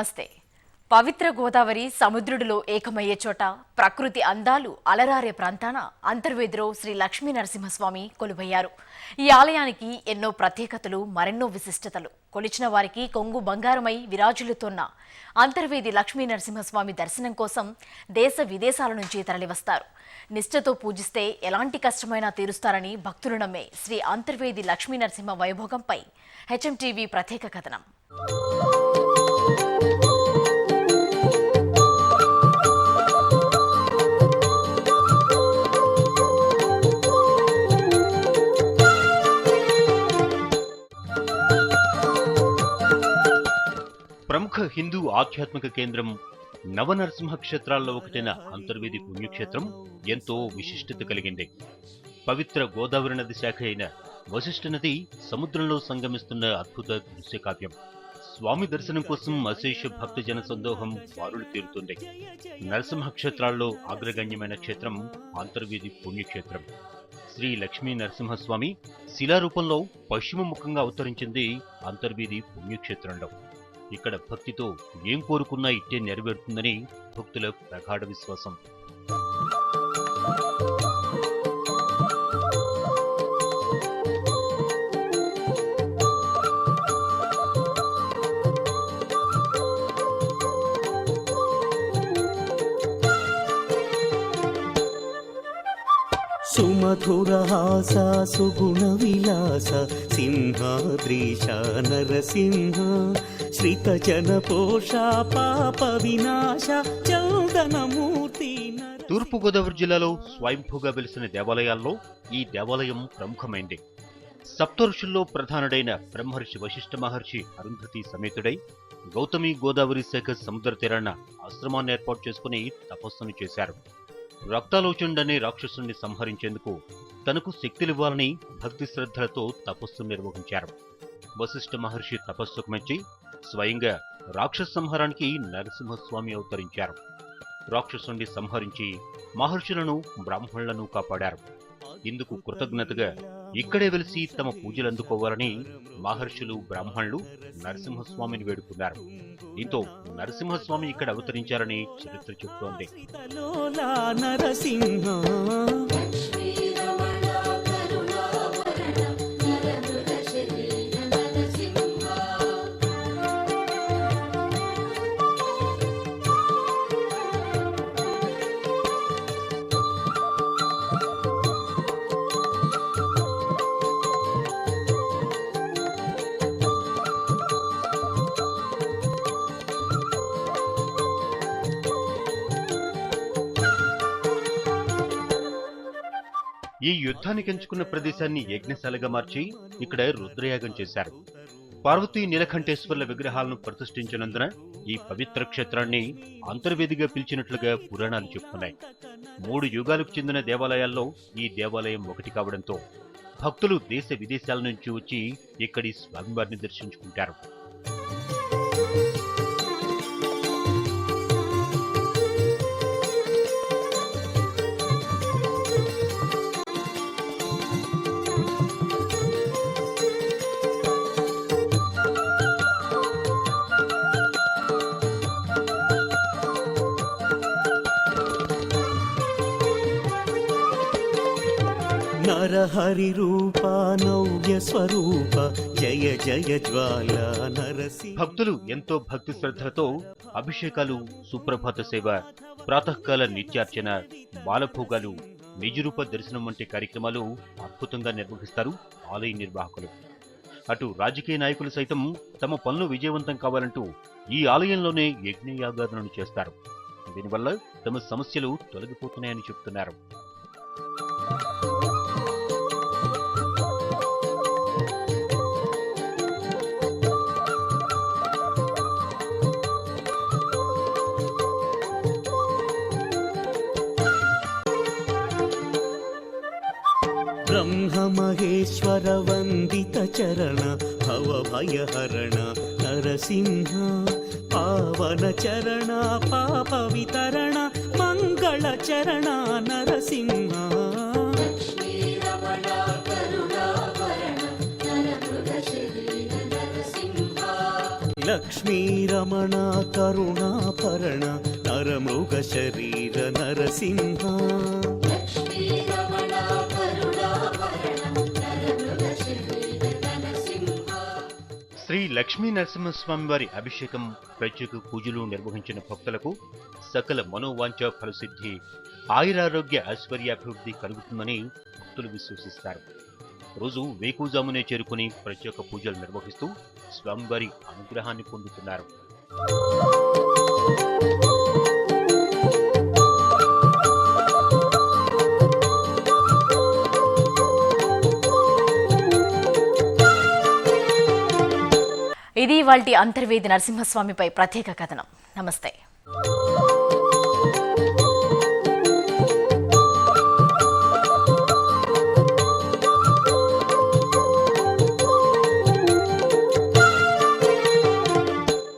నమస్తే. పవిత్ర గోదావరి సముద్రుడిలో ఏకమయ్యే చోట ప్రకృతి అందాలు అలరారే ప్రాంతాన అంతర్వేదిలో శ్రీ లక్ష్మీ నరసింహస్వామి కొలువయ్యారు. ఈ ఆలయానికి ఎన్నో ప్రత్యేకతలు, మరెన్నో విశిష్టతలు. కొలిచిన వారికి కొంగు బంగారమై విరాజులుతోన్న అంతర్వేది లక్ష్మీ నరసింహస్వామి దర్శనం కోసం దేశ విదేశాల నుంచి తరలివస్తారు. నిష్ఠతో పూజిస్తే ఎలాంటి కష్టమైనా తీరుస్తారని భక్తులు నమ్మే శ్రీ అంతర్వేది లక్ష్మీ నరసింహ వైభోగంపై హెచ్ఎంటీవీ ప్రత్యేక కథనం. ప్రముఖ హిందూ ఆధ్యాత్మిక కేంద్రం నవనరసింహ క్షేత్రాల్లో ఒకటైన అంతర్వేది పుణ్యక్షేత్రం ఎంతో విశిష్టత కలిగింది. పవిత్ర గోదావరి నది శాఖ అయిన వశిష్ఠ నది సముద్రంలో సంగమిస్తున్న అద్భుత దృశ్యకావ్యం. స్వామి దర్శనం కోసం అశేష భక్తజన సందోహం బారులు తీరుతుంది. నరసింహ క్షేత్రాల్లో అగ్రగణ్యమైన క్షేత్రం అంతర్వేది పుణ్యక్షేత్రం. శ్రీ లక్ష్మీ నరసింహస్వామి శిలారూపంలో పశ్చిమ ముఖంగా అవతరించింది అంతర్వేది పుణ్యక్షేత్రంలో. ఇక్కడ భక్తితో ఏం కోరుకున్నా ఇట్టే నెరవేరుతుందని భక్తుల ప్రగాఢ విశ్వాసం. సుమధురహాస సుగుణ విలాస సింహాద్రీశ నరసింహ శ్రీత జన పోష పాప వినాశ చౌదనమూర్తి. తూర్పుగోదావరి జిల్లాలో స్వయంభూగా వెలిసిన దేవాలయాల్లో ఈ దేవాలయం ప్రముఖమైంది. సప్తఋషుల్లో ప్రధానుడైన బ్రహ్మర్షి వశిష్ఠ మహర్షి అరుంధతి సమేతుడై గౌతమి గోదావరి శాఖ సముద్ర తీరాన ఆశ్రమాన్ని ఏర్పాటు చేసుకుని తపస్సును చేశారు. రక్తాలోచనుడనే రాక్షసుని సంహరించేందుకు తనకు శక్తులివ్వాలని భక్తి శ్రద్ధలతో తపస్సు నిర్వహించారు. వశిష్ఠ మహర్షి తపస్సుకు మెచ్చి స్వయంగా రాక్షస సంహారానికి నరసింహస్వామి అవతరించారు. రాక్షసుని సంహరించి మహర్షులను బ్రాహ్మణులను కాపాడారు. ఇందుకు కృతజ్ఞతగా ఇక్కడే వెలిసి తమ పూజలు అందుకోవాలని మహర్షులు, బ్రాహ్మణులు నరసింహస్వామిని వేడుకున్నారు. దీంతో నరసింహస్వామి ఇక్కడ అవతరించారని చరిత్ర చెబుతోంది. ఈ యుద్ధానికి ఎంచుకున్న ప్రదేశాన్ని యజ్ఞశాలగా మార్చి ఇక్కడ రుద్రయాగం చేశారు. పార్వతీ నీలకంఠేశ్వర్ల విగ్రహాలను ప్రతిష్ఠించినందున ఈ పవిత్ర క్షేత్రాన్ని అంతర్వేదిగా పిలిచినట్లుగా పురాణాలు చెప్తున్నాయి. 3 యుగాలకు చెందిన దేవాలయాల్లో ఈ దేవాలయం ఒకటి కావడంతో భక్తులు దేశ విదేశాల నుంచి వచ్చి ఇక్కడి స్వామివారిని దర్శించుకుంటారు. నరహరి రూప నవ్య స్వరూప జయ జయ జ్వాల నరసింహ. భక్తులు ఎంతో భక్తి శ్రద్ధలతో అభిషేకాలు, సుప్రభాత సేవ, ప్రాతకాల నిత్యార్చన, బాలభోగాలు, నిజరూప దర్శనం వంటి కార్యక్రమాలు అద్భుతంగా నిర్వహిస్తారు ఆలయ నిర్వాహకులు. అటు రాజకీయ నాయకులు సైతం తమ పనులు విజయవంతం కావాలంటూ ఈ ఆలయంలోనే యజ్ఞయాగాదులను చేస్తారు. దీనివల్ల తమ సమస్యలు తొలగిపోతున్నాయని చెబుతున్నారు. బ్రహ్మ మహేశ్వర వందిత చరణ భవ భయహరణ నరసింహ పావన చరణ పాప వితరణ మంగళ చరణ నరసింహ. లక్ష్మీరమణ కరుణాభరణ నరమృగ శరీర నరసింహ శ్రీ లక్ష్మీ నరసింహస్వామి వారి అభిషేకం, ప్రత్యేక పూజలు నిర్వహించిన భక్తులకు సకల మనోవాంఛ ఫలసిద్ధి, ఆయురారోగ్య ఐశ్వర్యాభివృద్ధి కలుగుతుందని భక్తులు విశ్వసిస్తారు. రోజు వేకుజామునే చేరుకుని ప్రత్యేక పూజలు నిర్వహిస్తూ స్వామివారి అనుగ్రహాన్ని పొందుతున్నారు. ఇది ఇవాల్టి అంతర్వేది నరసింహస్వామిపై ప్రత్యేక కథనం. నమస్తే.